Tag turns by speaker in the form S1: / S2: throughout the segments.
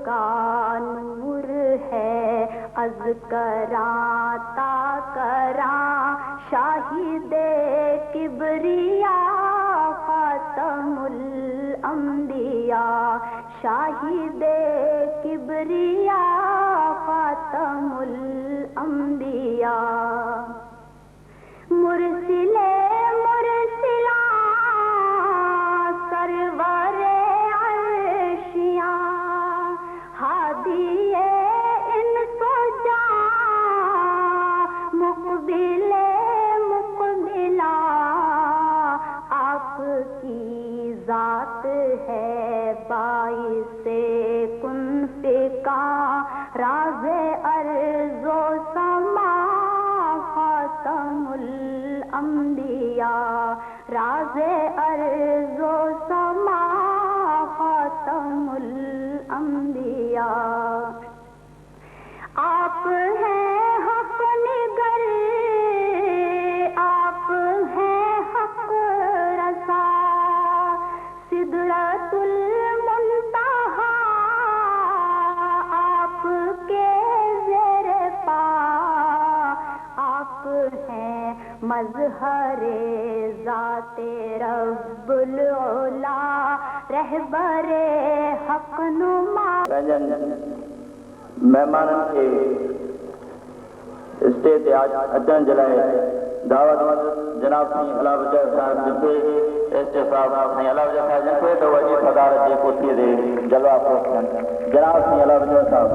S1: کا نور ہے اذکراں تا کراں شاہد کبریاء خاتم الانبیاء شاہد کبریاء خاتم الانبیاء مرسل مرسلاں سرور عرشیاں ہادی انس و جاں مقبل مقبلا آپ کی ذات ہے باعث کن فکاں راز ارض و سما خاتم الانبیاء راز ارض و سما خاتم الانبیاء آپ ہیں حق نگر آپ ہیں حق رسا سدرۃ المنتہا آپ کے زیر پا آپ ہیں مظہر ذات رب العلا رہبر حق نما
S2: مہمانن کے اسٹیج تے اچن جے لائے دعوت جناب سائیں علاء وجہ صاحب جنکے ایس ٹی صاحب سائیں علاء وجہ صاحب جنکے تو وجہ صدارت جی کوٹھی دے جلوہ پہنچن جناب سائیں علاء وجہ صاحب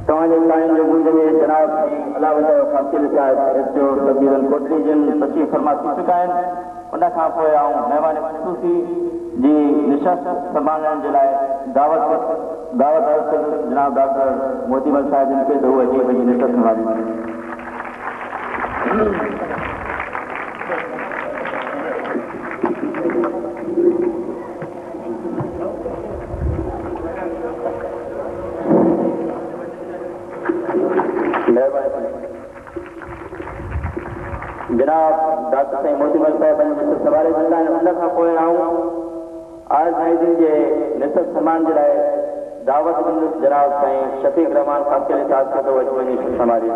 S2: تمہیں سائن جو گنج میں جناب علاء وجہ خاصل صاحب اس جو تبدیلن کوٹھی جن تشریف فرما تھی چکا ہے ان کھا پوءِ آؤں مہمان خصوصی جی نشست سنبھالڻ جے لاءِ دعوت جناب ڈاکٹر موتی مل صاحب جن کے تو اچي وڃي نشست سنبھالي جناب ڈاکٹر سائیں موتی مل صاحب نصف سوارے کندا آهن ان کان پوءِ آؤں آج سائیں جن جي نصف سمان جي لاءِ دعوت جناب سائیں شفیق رحمان خاصل صاحب کي تو اچي وڃي سنبھالي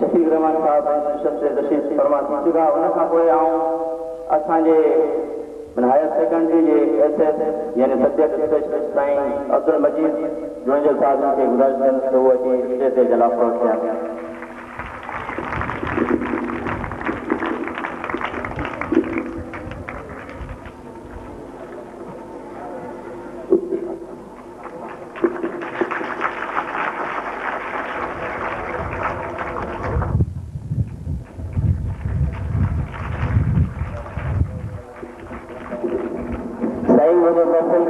S2: شفیق رحمان صاحب نشست سے تشریف فرما تھی چکا ان کان پوءِ آؤں اسان جي ہائر سیکنڈری جي ایس ایس یعنی سبجیکٹ اسپیشلسٹ سائیں عبدالمجید جونجل صاحب کي گزارش ڪندس ته اهو اچي اسٽيج تي جلوه پهچيا محفل